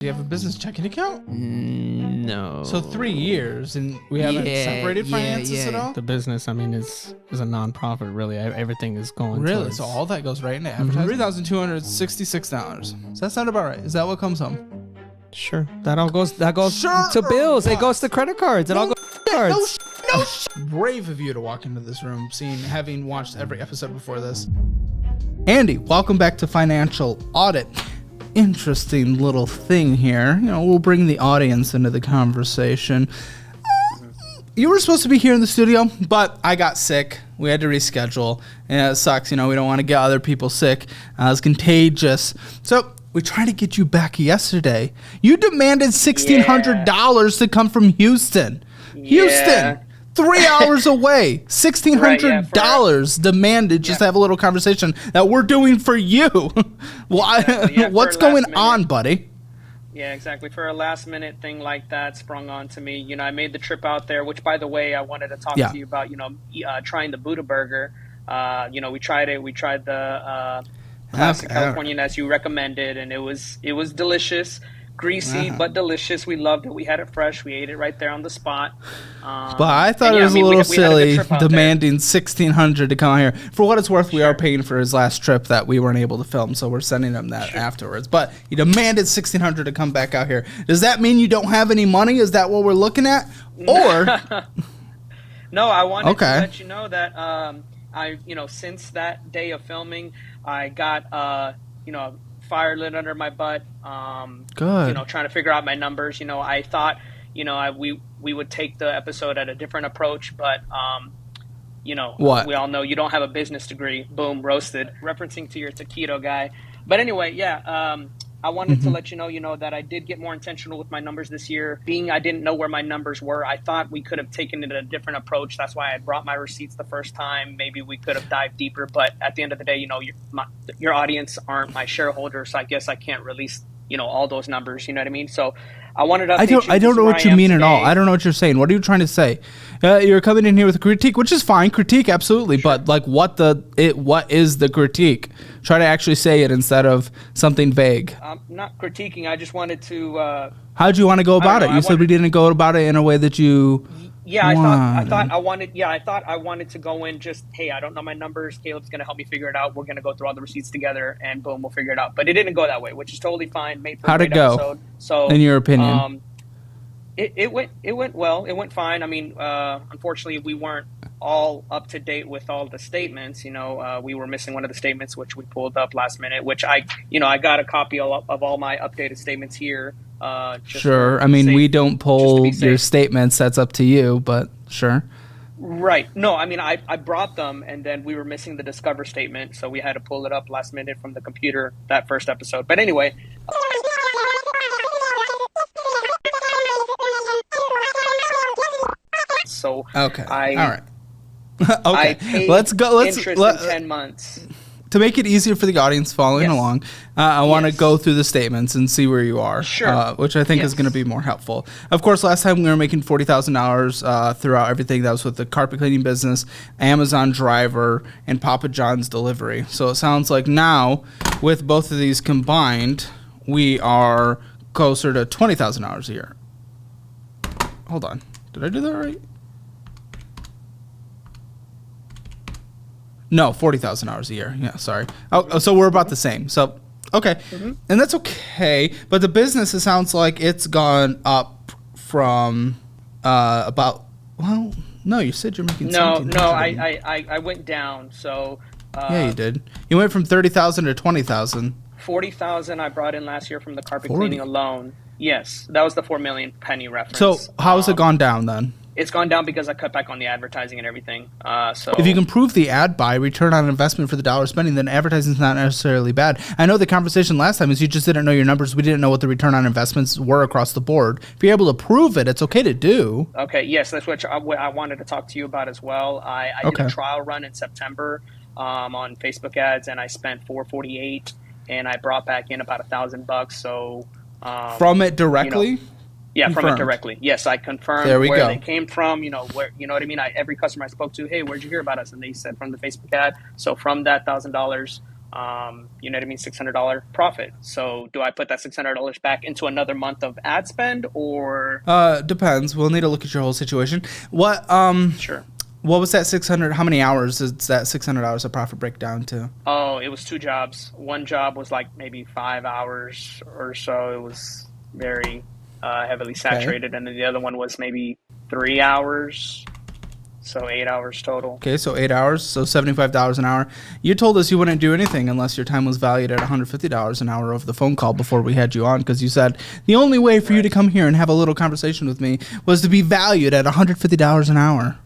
Do you have a business checking account? No. So 3 years, and we haven't separated finances at all? The business, I mean, is a non-profit, really. Everything is going Really? towards... So all that goes right into advertising? $3,266. Does that sound about right? Is that what comes home? Sure. That goes Sure to bills. what? It goes to credit cards. It all goes to cards. Brave of you to walk into this room, having watched every episode before this. Andy, welcome back to Financial Audit. Interesting little thing here. We'll bring the audience into the conversation. You were supposed to be here in the studio, but I got sick. We had to reschedule, and it sucks. We don't want to get other people sick. It's contagious. So we tried to get you back yesterday. You demanded $1,600 to come from Houston. Houston, 3 hours away. $1,600 demanded just to have a little conversation that we're doing for you. What's going on, buddy? Yeah, exactly. For a last minute thing like that sprung on to me. I made the trip out there, which, by the way, I wanted to talk to you about, trying the Buddha burger. We tried it. We tried the classic Californian as you recommended, and it was delicious. Greasy, but delicious. We loved it. We had it fresh. We ate it right there on the spot. But I thought it was a little silly demanding $1,600 to come out here. For what it's worth, we are paying for his last trip that we weren't able to film, so we're sending him that afterwards. But he demanded $1,600 to come back out here. Does that mean you don't have any money? Is that what we're looking at? Or no, I wanted to let you know that since that day of filming, I got fire lit under my butt. Good. Trying to figure out my numbers. I thought, we would take the episode at a different approach, but what? We all know you don't have a business degree. Boom, roasted. Referencing to your taquito guy. But anyway, I wanted to let you know, that I did get more intentional with my numbers this year. Being I didn't know where my numbers were, I thought we could have taken it a different approach. That's why I brought my receipts the first time. Maybe we could have dived deeper. But at the end of the day, your audience aren't my shareholders, so I guess I can't release, all those numbers. You know what I mean? So I wanted to update I don't know what you mean at all. I don't know what you're saying. What are you trying to say? You're coming in here with a critique, which is fine. Critique, absolutely. Sure. But what is the critique? Try to actually say it instead of something vague. I'm not critiquing. I just wanted to. How'd you want to go about it? You said we didn't go about it in a way that you. Yeah, I thought I wanted to go in just, hey, I don't know my numbers. Caleb's going to help me figure it out. We're going to go through all the receipts together, and boom, we'll figure it out. But it didn't go that way, which is totally fine. How'd it go? Episode. So, in your opinion, it went well. It went fine. I mean, unfortunately, we weren't all up to date with all the statements. We were missing one of the statements, which we pulled up last minute. Which I got a copy of all my updated statements here. Sure. I mean, we don't pull your statements. That's up to you, but sure. Right. No, I mean, I brought them, and then we were missing the Discover statement, so we had to pull it up last minute from the computer, that first episode. But anyway. So okay. All right. Okay. I paid interest in 10 months. To make it easier for the audience following along, I want to go through the statements and see where you are, which I think is going to be more helpful. Of course, last time we were making $40,000 throughout everything. That was with the carpet cleaning business, Amazon driver, and Papa John's delivery. So it sounds like now, with both of these combined, we are closer to $20,000 a year. Hold on. Did I do that right? No, $40,000 a year. Yeah, sorry. Oh, so we're about the same. So, okay. And that's okay. But the business, it sounds like it's gone up from about, well, no, you said you're making $17,000. No, I went down. So yeah, you did. You went from $30,000 to $20,000. $40,000 I brought in last year from the carpet cleaning alone. Yes, that was the 4 million penny reference. So how's it gone down then? It's gone down because I cut back on the advertising and everything. So if you can prove the ad buy return on investment for the dollar spending, then advertising is not necessarily bad. I know the conversation last time is you just didn't know your numbers. We didn't know what the return on investments were across the board. If you're able to prove it, it's okay to do. Okay, yes, that's what I wanted to talk to you about as well. I did a trial run in September on Facebook ads, and I spent $448, and I brought back in about $1,000. So from it directly. Yeah, confirmed. From it directly. Yes, I confirmed where they came from, where, you know what I mean? Every customer I spoke to, hey, where'd you hear about us? And they said from the Facebook ad. So from that $1,000, You know what I mean? $600 profit. So do I put that $600 back into another month of ad spend, or? Depends. We'll need to look at your whole situation. What, Sure. What was that 600? How many hours is that $600 of profit break down to? Oh, it was 2 jobs. One job was like maybe 5 hours or so. It was very heavily saturated. Okay. And then the other one was maybe 3 hours. So 8 hours total. Okay, so 8 hours, so $75 an hour. You told us you wouldn't do anything unless your time was valued at $150 an hour over the phone call before we had you on, because you said the only way for you to come here and have a little conversation with me was to be valued at $150 an hour.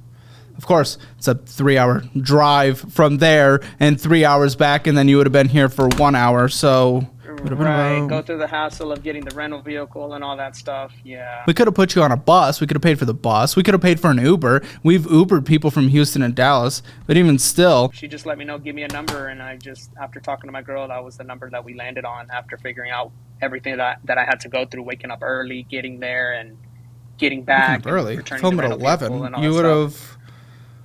Of course, it's a 3-hour drive from there and 3 hours back, and then you would have been here for 1 hour. So, right, go through the hassle of getting the rental vehicle and all that stuff. Yeah, we could have put you on a bus. We could have paid for the bus. We could have paid for an Uber. We've Ubered people from Houston and Dallas, but even still, she just let me know, give me a number, and I just, after talking to my girl, that was the number that we landed on after figuring out everything that I had to go through, waking up early, getting there, and getting back early. Film at 11. You would have.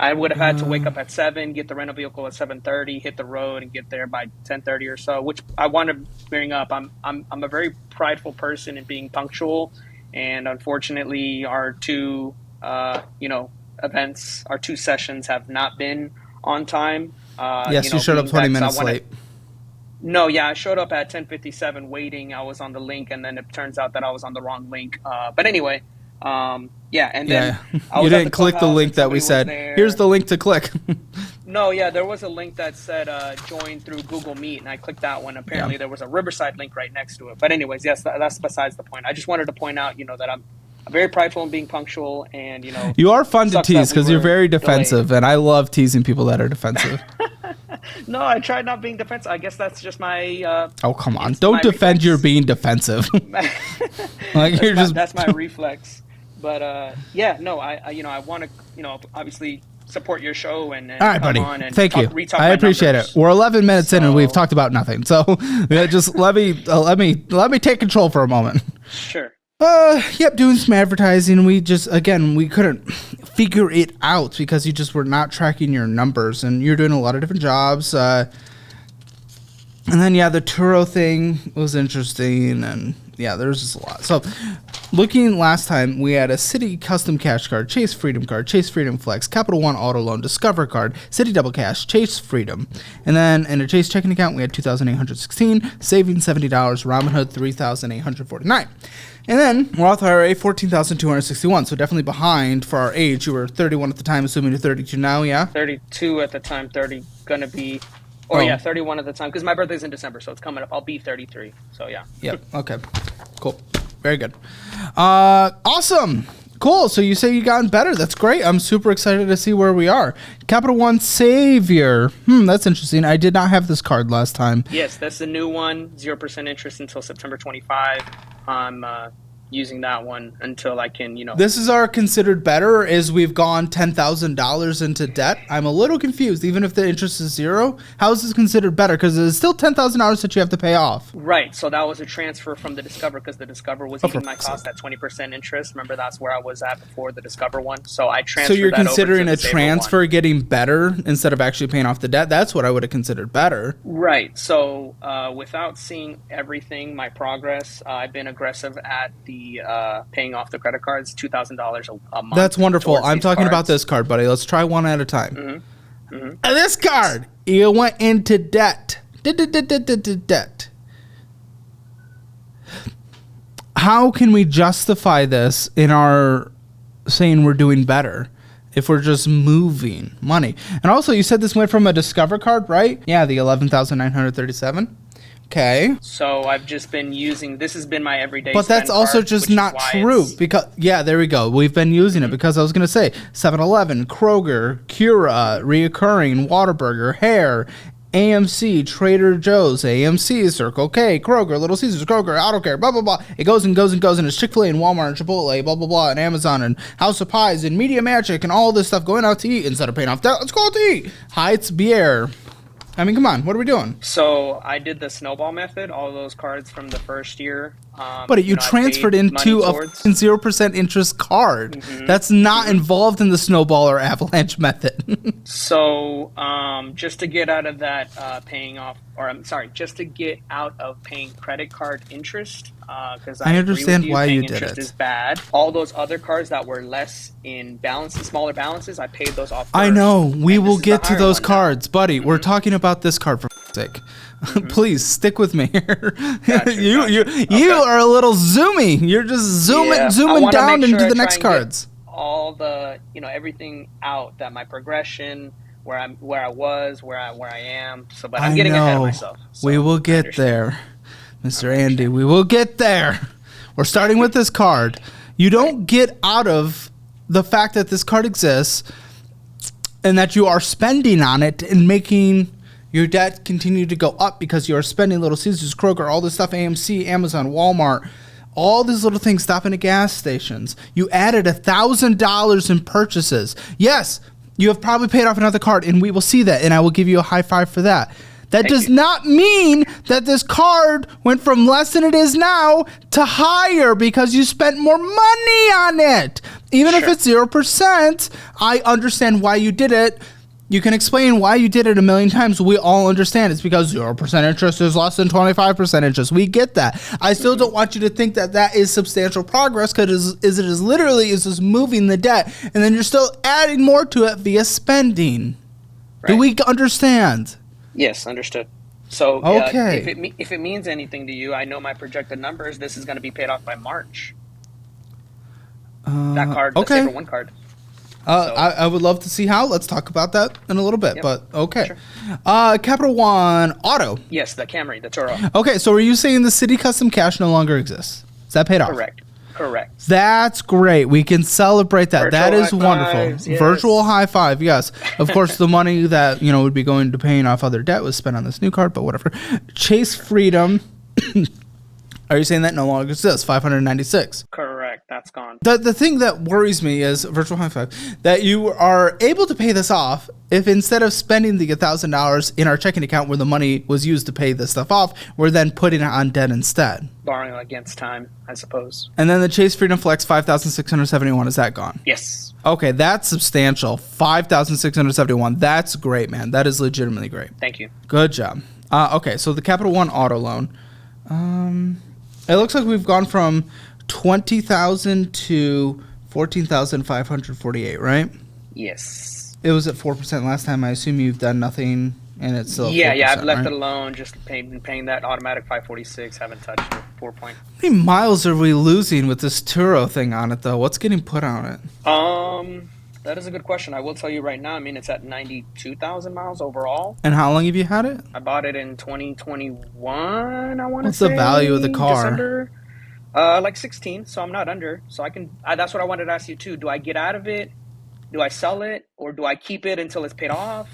I would have had to wake up at 7, get the rental vehicle at 7:30, hit the road, and get there by 10:30 or so. Which I want to bring up. I'm a very prideful person in being punctual, and unfortunately, our 2 events, our 2 sessions have not been on time. Yes, you showed up 20 minutes late. No, yeah, I showed up at 10:57 waiting. I was on the link, and then it turns out that I was on the wrong link. But anyway. And then you didn't click the link that we said. Here's the link to click. No, yeah, there was a link that said join through Google Meet, and I clicked that one. Apparently, there was a Riverside link right next to it. But anyways, yes, that's besides the point. I just wanted to point out, that I'm very prideful in being punctual, and you are fun to tease because you're very defensive, delayed. And I love teasing people that are defensive. No, I tried not being defensive. I guess that's just my. Oh, come on! Don't defend your being defensive. That's my reflex. But I want to obviously support your show and all right, buddy. On and Thank you. I appreciate it. We're 11 minutes in and we've talked about nothing. So just let me take control for a moment. Sure. Doing some advertising. We couldn't figure it out because you just were not tracking your numbers, and you're doing a lot of different jobs. And then the Turo thing was interesting, and there's just a lot. So looking last time, we had a Citi Custom Cash Card, Chase Freedom Card, Chase Freedom Flex, Capital One Auto Loan, Discover Card, Citi Double Cash, Chase Freedom. And then in a Chase checking account, we had $2,816, saving $70, Robinhood $3,849. And then Roth IRA, $14,261, so definitely behind for our age. You were 31 at the time, assuming you're 32 now, yeah? 32 at the time, 30 going to be... 31 at the time, because my birthday's in December, so it's coming up. I'll be 33, so yeah. Yep, okay. Cool. Very good. Awesome. Cool. So you say you gotten better. That's great. I'm super excited to see where we are. Capital One Savior. That's interesting. I did not have this card last time. Yes, that's the new one. 0% interest until September 25. I'm using that one until I can, This is our considered better, is we've gone $10,000 into debt. I'm a little confused. Even if the interest is 0, how is this considered better? Because it's still $10,000 that you have to pay off. Right. So that was a transfer from the Discover, because the Discover was eating my cost at 20% interest. Remember, that's where I was at before the Discover one. So I transferred. So you're considering a transfer getting better instead of actually paying off the debt? That's what I would have considered better. Right. So without seeing everything, my progress, I've been aggressive at the paying off the credit cards, $2,000 a month. That's wonderful. I'm talking about this card, buddy. Let's try one at a time. Mm-hmm. Mm-hmm. And this card, you went into debt. Debt. How can we justify this in our saying we're doing better if we're just moving money? And also, you said this went from a Discover card, right? Yeah, the $11,937. Okay. So I've just been using, this has been my everyday But that's also card, just not true because, there we go. We've been using it because I was going to say 7-Eleven, Kroger, Cura, Reoccurring, Whataburger, Hair, AMC, Trader Joe's, AMC, Circle K, Kroger, Little Caesars, Kroger, Auto Care, blah, blah, blah. It goes and goes and goes, and it's Chick-fil-A and Walmart and Chipotle, blah, blah, blah, and Amazon and House of Pies and Media Magic and all this stuff, going out to eat instead of paying off debt. Let's go out to eat. Heights Beer. I mean, come on, what are we doing? So I did the snowball method, all those cards from the first year. But you transferred into a 0% interest card. Mm-hmm. That's not involved in the snowball or avalanche method. So just to get out of that just to get out of paying credit card interest, because I understand why you did it. Is bad. All those other cards that were less in balances, smaller balances, I paid those off first. I know. We will get to those cards, buddy. Mm-hmm. We're talking about this card for sake. Mm-hmm. Please stick with me here. Gotcha, you are a little zoomy. You're just zooming down into the next cards. All the everything out, that my progression, where I was, where I am. So, but I'm getting ahead of myself. So we will get there, Mr. Andy. We will get there. We're starting with this card. You don't get out of the fact that this card exists and that you are spending on it and making your debt continue to go up because you're spending Little Caesars, Kroger, all this stuff, AMC, Amazon, Walmart, all these little things, stopping at gas stations. You added $1,000 in purchases. Yes, you have probably paid off another card, and we will see that, and I will give you a high five for that. That does not mean that this card went from less than it is now to higher because you spent more money on it. Even if it's 0%, I understand why you did it. You can explain why you did it a million times. We all understand it's because 0% interest is less than 25% interest. We get that. I still don't want you to think that that is substantial progress because it is literally just moving the debt. And then you're still adding more to it via spending. Right. Do we understand? Yes, understood. So if it means anything to you, I know my projected numbers. This is going to be paid off by March. That card, the Saber 1 card. I would love to see how. Let's talk about that in a little bit. Yep. But okay. Sure. Capital One Auto. Yes, the Camry, the Toro. Okay, so are you saying the City Custom Cash no longer exists? Is that paid off? Correct. That's great. We can celebrate that. That is wonderful. Yes. Virtual high five. Yes. Of course, the money that would be going to paying off other debt was spent on this new card, but whatever. Chase Freedom. Are you saying that no longer exists? 596. Correct. That's gone. The thing that worries me is, virtual high five, that you are able to pay this off if instead of spending the $1,000 in our checking account where the money was used to pay this stuff off, we're then putting it on debt instead. Borrowing against time, I suppose. And then the Chase Freedom Flex 5,671, is that gone? Yes. Okay, that's substantial. 5,671. That's great, man. That is legitimately great. Thank you. Good job. Okay, so the Capital One auto loan. It looks like we've gone from $20,000 to $14,548, right? Yes. It was at 4% last time. I assume you've done nothing, and it's still 4%, I've left right? it alone. Just paying that automatic 546. Haven't touched it. 4 point. How many miles are we losing with this Turo thing on it, though? What's getting put on it? That is a good question. I will tell you right now. I mean, it's at 92,000 miles overall. And how long have you had it? I bought it in 2021. I want to say. What's the value of the car? Under, like 16. So I'm not under. So I can. That's what I wanted to ask you too. Do I get out of it? Do I sell it, or do I keep it until it's paid off?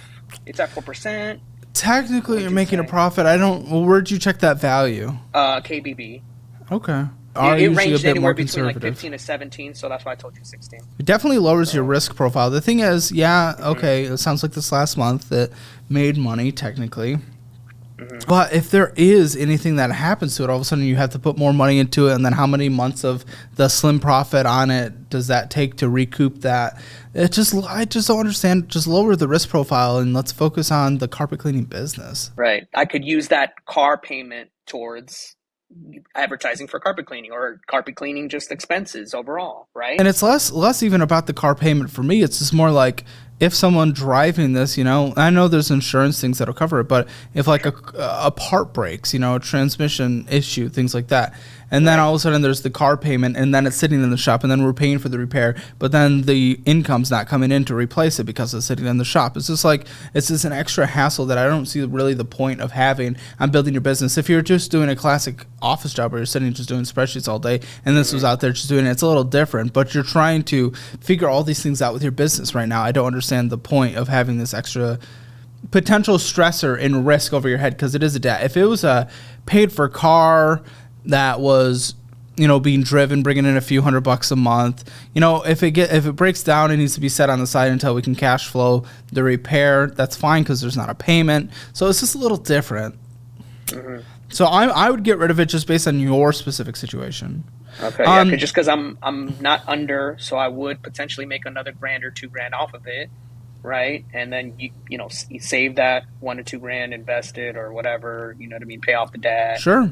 It's at 4%. Technically, you're making a profit. Where'd you check that value? KBB. Okay. It ranged anywhere between like 15 to 17, so that's why I told you 16. It definitely lowers your risk profile. The thing is, it sounds like this last month it made money technically. Mm-hmm. But if there is anything that happens to it, all of a sudden you have to put more money into it, and then how many months of the slim profit on it does that take to recoup that? I just don't understand. Just lower the risk profile and let's focus on the carpet cleaning business. Right. I could use that car payment towards advertising for carpet cleaning, or carpet cleaning just expenses overall, right? And it's less even about the car payment for me. It's just more like if someone driving this, I know there's insurance things that'll cover it, but if like a part breaks, a transmission issue, things like that, and then all of a sudden there's the car payment, and then it's sitting in the shop, and then we're paying for the repair, but then the income's not coming in to replace it because it's sitting in the shop. It's just like, it's just an extra hassle that I don't see really the point of having on building your business. If you're just doing a classic office job where you're sitting just doing spreadsheets all day, and this was out there just doing it, it's a little different, but you're trying to figure all these things out with your business right now. I don't understand the point of having this extra potential stressor and risk over your head, because it is a debt. If it was a paid for car that was being driven, bringing in a few $100 a month. If it breaks down, it needs to be set on the side until we can cash flow the repair. That's fine because there's not a payment. So it's just a little different. Mm-hmm. So I would get rid of it just based on your specific situation. Okay, yeah, just because I'm not under, so I would potentially make another $1,000 or $2,000 off of it, right? And then you save that $1 to $2,000, invest it or whatever. You know what I mean? Pay off the debt. Sure.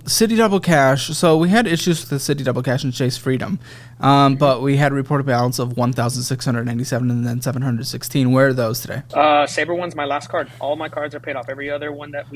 City Double Cash. So we had issues with the City Double Cash and Chase Freedom, but we had a reported balance of 1,697 and then 716. Where are those today? Sabre One's my last card. All my cards are paid off. Every other one that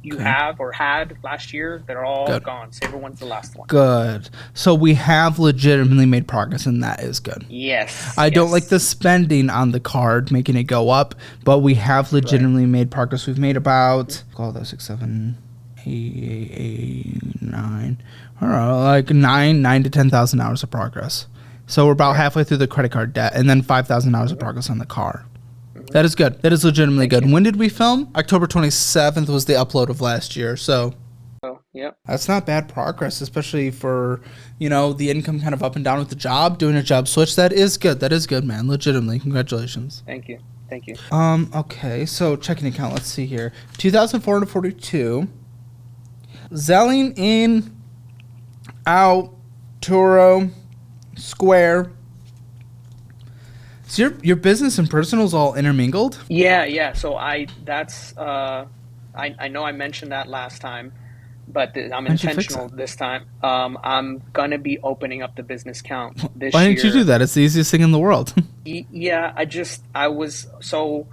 you have or had last year, they're all gone. Sabre One's the last one. Good. So we have legitimately made progress, and that is good. Yes. I don't like the spending on the card, making it go up, but we have legitimately made progress. We've made about 6, 7, 8, 9, like 9 to 10,000 hours of progress. So we're about halfway through the credit card debt, and then 5,000 hours of progress on the car. That is good. That is legitimately good. When did we film? October 27th was the upload of last year. So that's not bad progress, especially for, the income kind of up and down with the job, doing a job switch. That is good. That is good, man. Legitimately. Congratulations. Thank you. Okay. So checking account. Let's see here. 2,442. Zelling in, out, Turo, Square. So your business and personal is all intermingled? Yeah. So I know I mentioned that last time, but I'm intentional this time. I'm gonna be opening up the business account this year. Why didn't you do that? It's the easiest thing in the world. Yeah, I was so.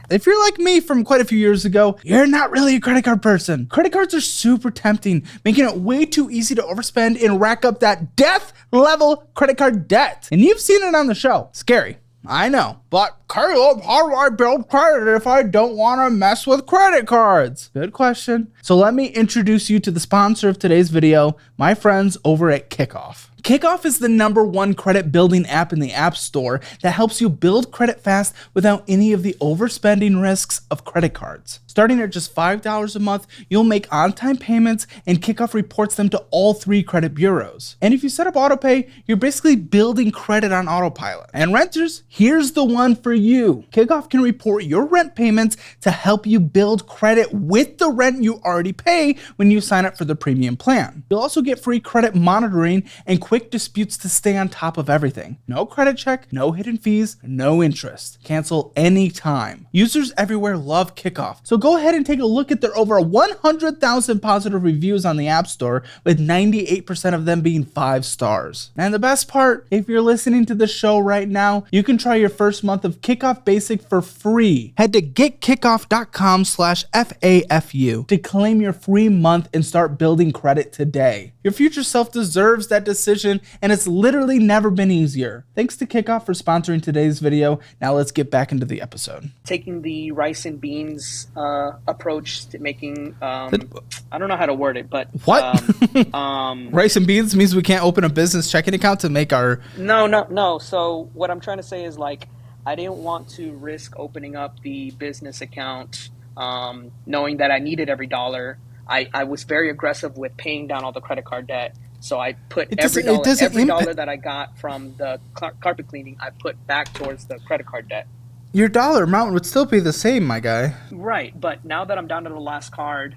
If you're like me from quite a few years ago, you're not really a credit card person. Credit cards are super tempting, making it way too easy to overspend and rack up that death-level credit card debt. And you've seen it on the show. Scary. I know. But Caleb, how do I build credit if I don't want to mess with credit cards? Good question. So let me introduce you to the sponsor of today's video, my friends over at Kickoff. Kickoff is the #1 credit building app in the App Store that helps you build credit fast without any of the overspending risks of credit cards. Starting at just $5 a month, you'll make on-time payments, and Kickoff reports them to all 3 credit bureaus. And if you set up autopay, you're basically building credit on autopilot. And renters, here's the one for you. Kickoff can report your rent payments to help you build credit with the rent you already pay when you sign up for the premium plan. You'll also get free credit monitoring and quick disputes to stay on top of everything. No credit check, no hidden fees, no interest. Cancel anytime. Users everywhere love Kickoff, so go ahead and take a look at their over 100,000 positive reviews on the App Store, with 98% of them being 5 stars. And the best part, if you're listening to the show right now, you can try your first month of Kickoff Basic for free. Head to getkickoff.com/FAFU to claim your free month and start building credit today. Your future self deserves that decision, and it's literally never been easier. Thanks to Kickoff for sponsoring today's video. Now let's get back into the episode. Taking the rice and beans approach to making, I don't know how to word it, but what? Rice and beans means we can't open a business checking account to make our... No. So what I'm trying to say is, like, I didn't want to risk opening up the business account knowing that I needed every dollar. I was very aggressive with paying down all the credit card debt. So I put every dollar that I got from the carpet cleaning, I put back towards the credit card debt. Your dollar amount would still be the same, my guy. Right, but now that I'm down to the last card,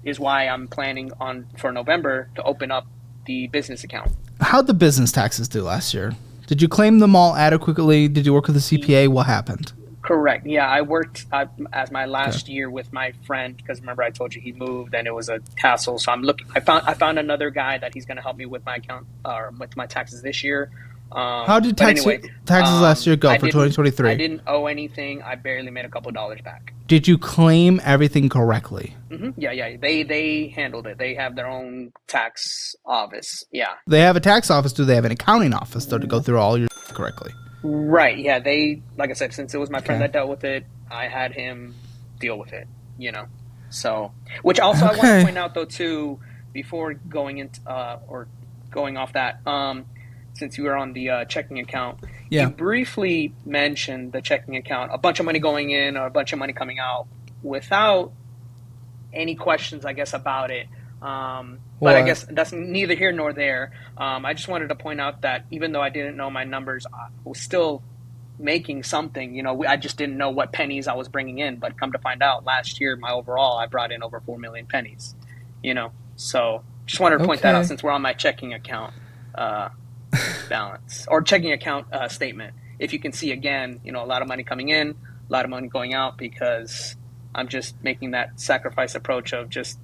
is why I'm planning on, for November, to open up the business account. How'd the business taxes do last year? Did you claim them all adequately? Did you work with the CPA? What happened? Correct. Yeah, I worked as my last year with my friend, because remember I told you he moved and it was a hassle. So I'm looking. I found another guy that he's going to help me with my account or with my taxes this year. How did taxes last year go for 2023? I didn't owe anything. I barely made a couple dollars back. Did you claim everything correctly? Mm-hmm. Yeah. They handled it. They have their own tax office. Yeah. They have a tax office. Do they have an accounting office though to go through all your correctly? Right. Yeah. They, like I said, since it was my friend that dealt with it, I had him deal with it. So, which also I want to point out though too, before going into or going off that. Since you were on the checking account, you briefly mentioned the checking account, a bunch of money going in or a bunch of money coming out without any questions, I guess, about it. But I guess that's neither here nor there. I just wanted to point out that even though I didn't know my numbers, I was still making something. You know, I just didn't know what pennies I was bringing in. But come to find out, last year, my overall, I brought in over 4 million pennies. You know, so just wanted to point that out since we're on my checking account balance or checking account statement. If you can see again, you know, a lot of money coming in, a lot of money going out, because I'm just making that sacrifice approach of just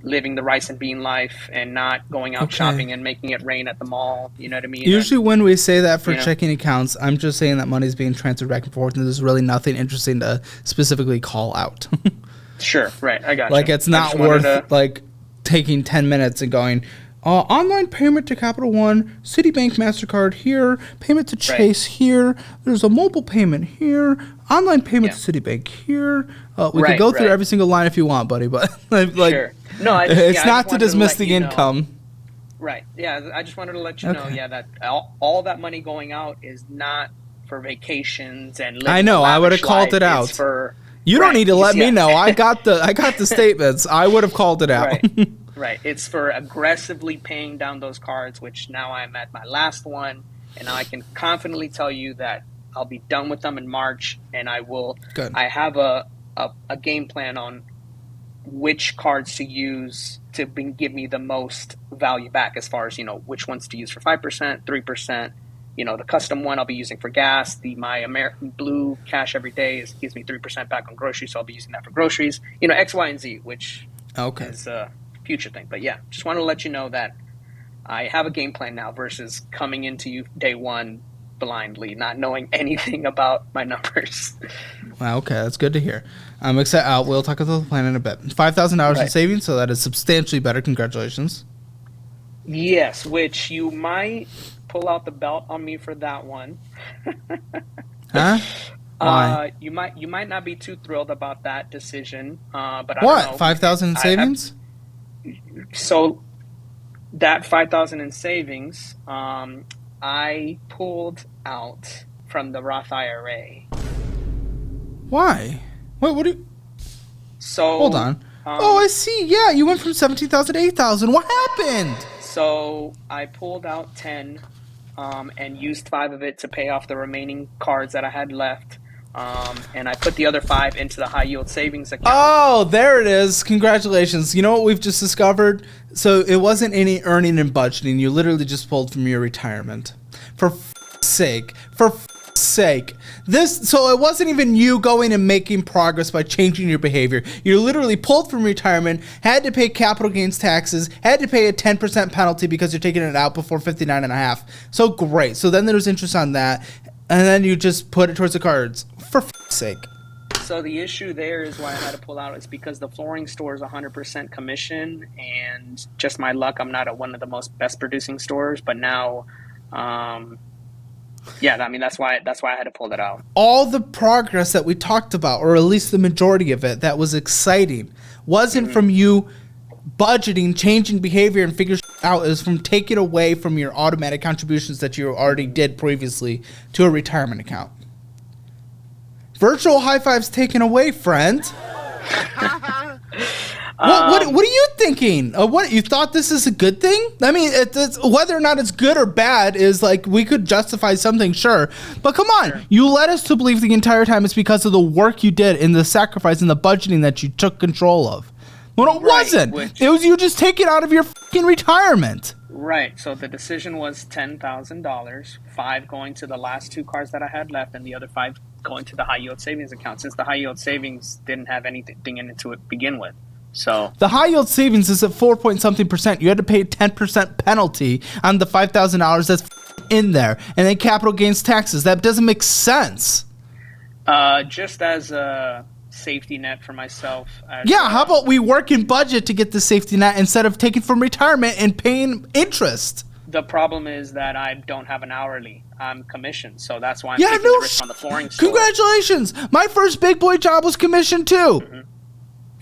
living the rice and bean life and not going out shopping and making it rain at the mall. You know what I mean? Usually when we say that for checking accounts, I'm just saying that money's being transferred back and forth, and there's really nothing interesting to specifically call out. Sure, right. I got you. Like, it's not worth like taking 10 minutes and going, online payment to Capital One, Citibank MasterCard here, payment to Chase here, there's a mobile payment here, online payment to Citibank here. We could go through every single line if you want, buddy, but like, sure. No, it's not to dismiss the income. Right. Yeah, I just wanted to let you know, that all that money going out is not for vacations and living I know, I would have called it out. You don't need to let me know. I got the statements. I would have called it out. Right. It's for aggressively paying down those cards, which now I'm at my last one, and now I can confidently tell you that I'll be done with them in March, and I will. Good. I have a game plan on which cards to use to give me the most value back, as far as, you know, which ones to use for 5%, 3%. You know, the custom one I'll be using for gas. My American Blue Cash Every Day gives me 3% back on groceries, so I'll be using that for groceries. You know, X, Y, and Z, which is a future thing. But yeah, just want to let you know that I have a game plan now versus coming into you day one blindly, not knowing anything about my numbers. Well, okay, that's good to hear. I'm excited. We'll talk about the plan in a bit. $5,000 in savings, so that is substantially better. Congratulations. Yes, which you might pull out the belt on me for that one. Huh? Why? You might not be too thrilled about that decision. But what? I don't know. 5,000 in savings? So that 5,000 in savings, I pulled out from the Roth IRA. Why? Wait, what do you... So hold on. I see. Yeah, you went from 17,000 to 8,000. What happened? So I pulled out 10 and used 5 of it to pay off the remaining cards that I had left. And I put the other 5 into the high yield savings account. Oh, there it is. Congratulations. You know what we've just discovered? So it wasn't any earning and budgeting. You literally just pulled from your retirement. For sake. So it wasn't even you going and making progress by changing your behavior. You literally pulled from retirement, had to pay capital gains taxes, had to pay a 10% penalty because you're taking it out before 59.5. So great. So then there was interest on that. And then you just put it towards the cards. For sake. So the issue there is why I had to pull out is because the flooring store is 100% commission, and just my luck, I'm not at one of the most best producing stores. But now, I mean, that's why I had to pull that out. All the progress that we talked about, or at least the majority of it, that was exciting, wasn't from you budgeting, changing behavior, and figuring out. It was from taking away from your automatic contributions that you already did previously to a retirement account. Virtual high fives taken away, friend. What are you thinking? What, you thought this is a good thing? I mean, it's, whether or not it's good or bad is like, we could justify something, sure. But come on, you led us to believe the entire time it's because of the work you did and the sacrifice and the budgeting that you took control of. Well, it wasn't. It was you just take it out of your fucking retirement. Right. So the decision was $10,000, 5 going to the last 2 cards that I had left, and the other 5 going to the high yield savings account, since the high yield savings didn't have anything in it to begin with. So the high yield savings is at 4.something%. You had to pay a 10% penalty on the $5,000 that's in there, and then capital gains taxes. That doesn't make sense. Just as a safety net for myself. How about we work in budget to get the safety net instead of taking from retirement and paying interest? The problem is that I don't have an hourly. I'm commissioned, so that's why I'm taking the risk on the flooring store. Congratulations! My first big boy job was commission too.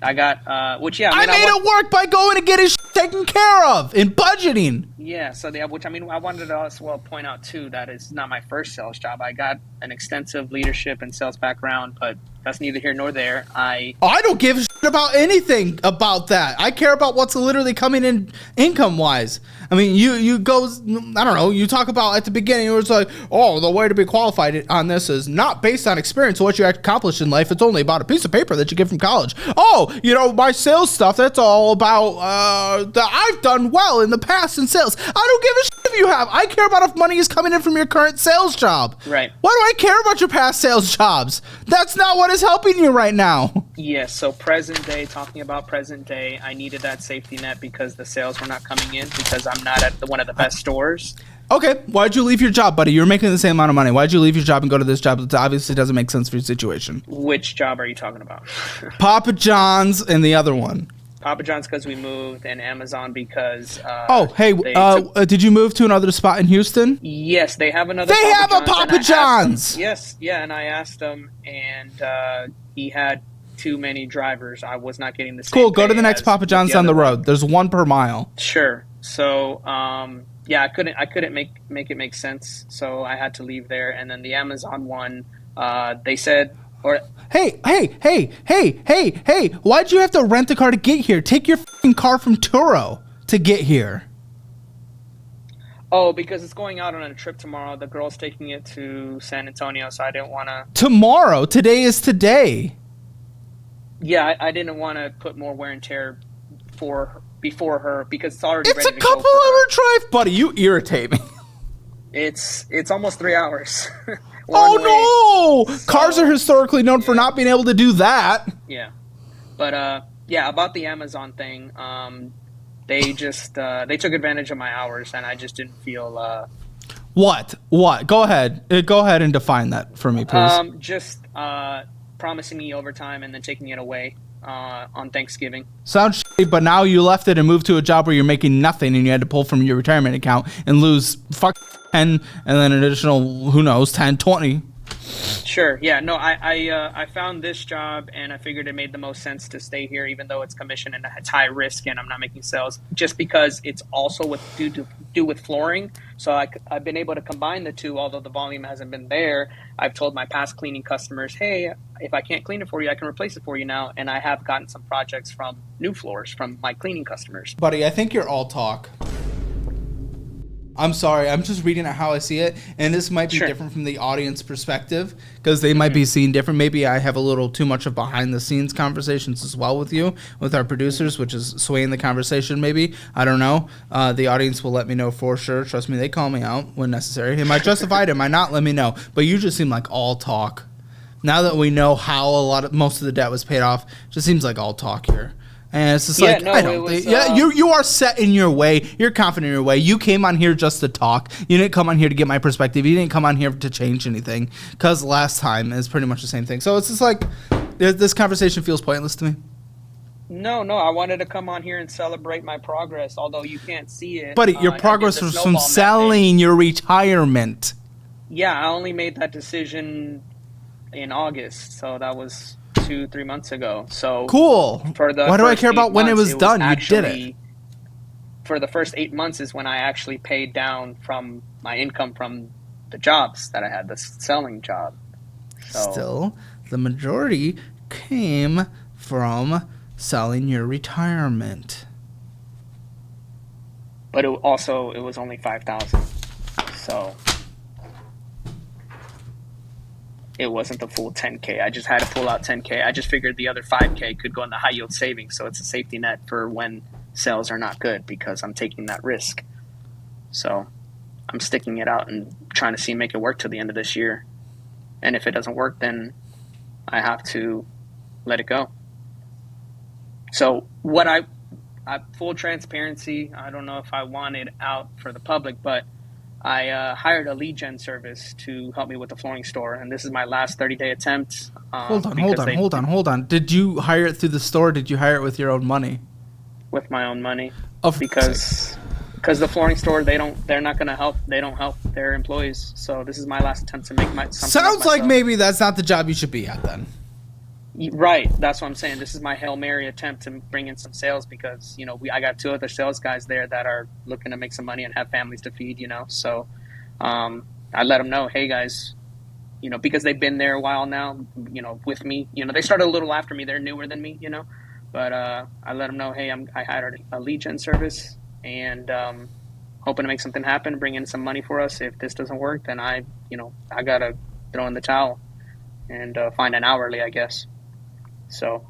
I got, I made it work by going and getting taken care of in budgeting. Yeah, so which I mean, I wanted to as well point out too that it's not my first sales job. I got an extensive leadership and sales background, but that's neither here nor there. I don't give a shit about anything about that. I care about what's literally coming in income wise. I mean, you go, I don't know, you talk about at the beginning, where it's like, oh, the way to be qualified on this is not based on experience or what you accomplished in life. It's only about a piece of paper that you get from college. Oh, you know, my sales stuff, that's all about that I've done well in the past in sales. I don't give a shit if you have. I care about if money is coming in from your current sales job. Right. Why do I care about your past sales jobs? That's not what is helping you right now. Yes, so present day, talking about present day, I needed that safety net because the sales were not coming in because I'm not at one of the best stores. Okay, why'd you leave your job, buddy? You're making the same amount of money. Why'd you leave your job and go to this job that obviously doesn't make sense for your situation? Which job are you talking about? Papa John's and the other one. Papa John's because we moved, and Amazon because did you move to another spot in Houston? Yes, they have another. They have a Papa John's. Yes, yeah, and I asked him, and he had too many drivers. I was not getting the same. Cool. Go to the next Papa John's down the road. There's one per mile. Sure. So, yeah, I couldn't make it make sense. So I had to leave there, and then the Amazon one, they said. Hey, why'd you have to rent a car to get here? Take your f***ing car from Turo to get here. Oh, because it's going out on a trip tomorrow. The girl's taking it to San Antonio, so I didn't want to... Tomorrow? Today is today. Yeah, I didn't want to put more wear and tear before her because it's already It's ready a to go couple hour drive, buddy. You irritate me. It's almost 3 hours. Oh, no! So, cars are historically known for not being able to do that. Yeah. But, yeah, about the Amazon thing, they just they took advantage of my hours, and I just didn't feel... What? Go ahead. Go ahead and define that for me, please. Just promising me overtime and then taking it away on Thanksgiving. Sounds shitty, but now you left it and moved to a job where you're making nothing and you had to pull from your retirement account and lose 10 and then an additional, who knows, 10, 20. Sure. Yeah. No, I found this job and I figured it made the most sense to stay here, even though it's commission and it's high risk and I'm not making sales, just because it's also do with flooring. So I've been able to combine the two, although the volume hasn't been there. I've told my past cleaning customers, hey, if I can't clean it for you, I can replace it for you now. And I have gotten some projects from new floors from my cleaning customers. Buddy, I think you're all talk. I'm sorry, I'm just reading it how I see it, and this might be different from the audience perspective, because they might be seeing different. Maybe I have a little too much of behind-the-scenes conversations as well with our producers, which is swaying the conversation maybe. I don't know. The audience will let me know for sure. Trust me, they call me out when necessary. Am I justified? Am I not? Let me know. But you just seem like all talk. Now that we know how most of the debt was paid off, it just seems like all talk here. And it's just you are set in your way. You're confident in your way. You came on here just to talk. You didn't come on here to get my perspective. You didn't come on here to change anything, because last time is pretty much the same thing. So it's just like this conversation feels pointless to me. No, I wanted to come on here and celebrate my progress, although you can't see it. But your progress was from selling your retirement. Yeah, I only made that decision in August, so that was 2-3 months ago. So cool. Why do I care about when it was done? You did it. For the first 8 months is when I actually paid down from my income from the jobs that I had, the selling job. So, still, the majority came from selling your retirement. But it was only $5,000. So it wasn't the full 10K. I just had to pull out 10K. I just figured the other 5K could go in the high yield savings. So it's a safety net for when sales are not good, because I'm taking that risk. So I'm sticking it out and trying to make it work till the end of this year. And if it doesn't work, then I have to let it go. So full transparency, I don't know if I want it out for the public, but I hired a lead gen service to help me with the flooring store, and this is my last 30-day attempt. Hold on. Did you hire it through the store? Did you hire it with your own money? With my own money, because the flooring store they're not going to help. They don't help their employees. So this is my last attempt to make something. Sounds like maybe that's not the job you should be at then. Right. That's what I'm saying. This is my Hail Mary attempt to bring in some sales because, I got two other sales guys there that are looking to make some money and have families to feed, So I let them know, hey, guys, because they've been there a while now, with me. They started a little after me. They're newer than me, But I let them know, hey, I hired a lead gen service and hoping to make something happen, bring in some money for us. If this doesn't work, then I got to throw in the towel and find an hourly, I guess. So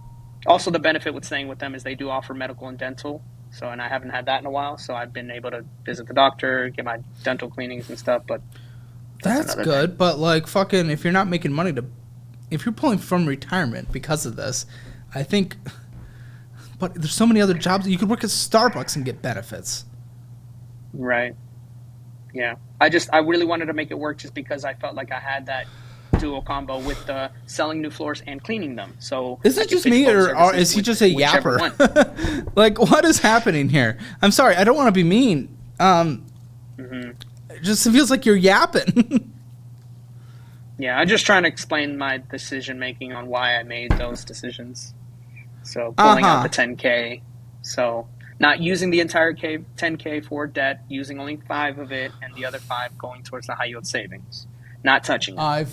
also the benefit with staying with them is they do offer medical and dental. So, and I haven't had that in a while. So I've been able to visit the doctor, get my dental cleanings and stuff. But that's good. Thing. But like fucking, if you're not making money if you're pulling from retirement because of this, I think, but there's so many other jobs. You could work at Starbucks and get benefits. Right. Yeah. I really wanted to make it work just because I felt like I had that dual combo with selling new floors and cleaning them. So is it just me or is he just a yapper? Like, what is happening here? I'm sorry, I don't want to be mean. It just feels like you're yapping. Yeah, I'm just trying to explain my decision making on why I made those decisions. So pulling out the 10K. So not using the entire 10K for debt, using only 5 of it, and the other 5 going towards the high yield savings. Not touching it.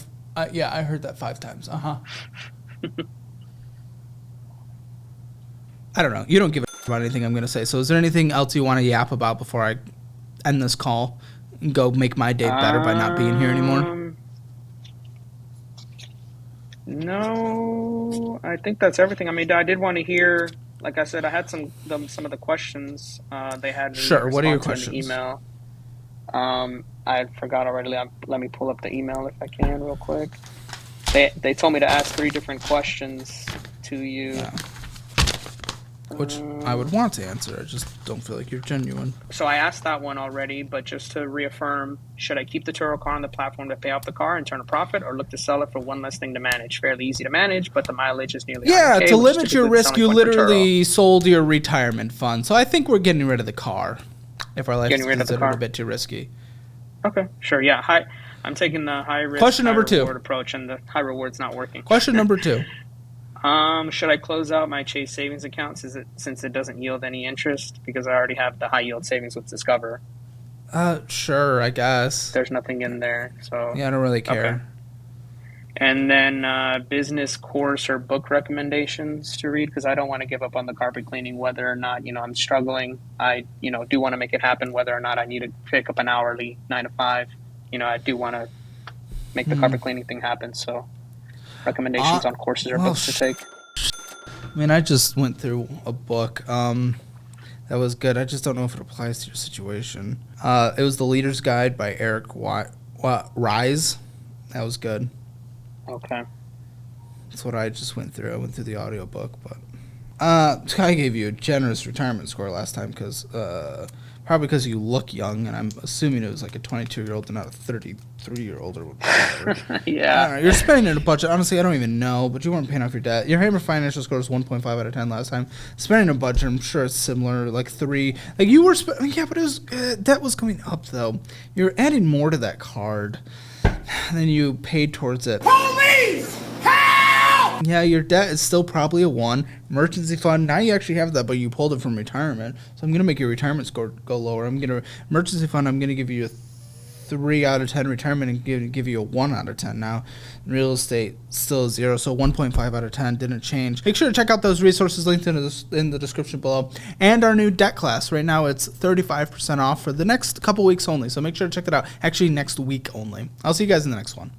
Yeah, I heard that 5 times. I don't know. You don't give a about anything I'm going to say. So is there anything else you want to yap about before I end this call and go make my day better by not being here anymore? No, I think that's everything. I mean, I did want to hear, like I said, I had some of the questions they had. Sure. What are your questions? In the email. I forgot already. Let me pull up the email if I can real quick. They told me to ask 3 different questions to you. Yeah. Which I would want to answer. I just don't feel like you're genuine. So I asked that one already, but just to reaffirm, should I keep the Turo car on the platform to pay off the car and turn a profit, or look to sell it for one less thing to manage? Fairly easy to manage, but the mileage is nearly 100K, to limit your risk, you literally sold your retirement fund. So I think we're getting rid of the car if our life is considered a bit too risky. Okay, sure, yeah. I'm taking the high risk, high reward approach, and the high reward's not working. Question number 2. Should I close out my Chase savings account since it doesn't yield any interest because I already have the high yield savings with Discover? Sure, I guess. There's nothing in there, so yeah, I don't really care. Okay. And then business course or book recommendations to read, because I don't want to give up on the carpet cleaning whether or not I'm struggling. I do want to make it happen whether or not I need to pick up an hourly 9 to 5. I do want to make the carpet cleaning thing happen. So recommendations on courses or books to take. I mean, I just went through a book that was good. I just don't know if it applies to your situation. It was The Leader's Guide by Eric Ries. That was good. Okay. That's what I just went through. I went through the audiobook, but I gave you a generous retirement score last time probably because you look young, and I'm assuming it was like a 22-year-old and not a 33-year-old or whatever. Yeah. I don't know. You're spending in a budget. Honestly, I don't even know, but you weren't paying off your debt. Your Hammer financial score was 1.5 out of 10 last time. Spending a budget, I'm sure it's similar, like 3. Like you were yeah, but it was debt was going up though. You're adding more to that card than you paid towards it. Police! Help! Yeah, your debt is still probably a 1. Emergency fund, now you actually have that, but you pulled it from retirement. So I'm going to make your retirement score go lower. Emergency fund, I'm going to give you a 3 out of 10. Retirement, and give you a 1 out of 10. Now, real estate, still 0, so 1.5 out of 10 didn't change. Make sure to check out those resources linked in the description below. And our new debt class. Right now, it's 35% off for the next couple weeks only, so make sure to check that out. Actually, next week only. I'll see you guys in the next one.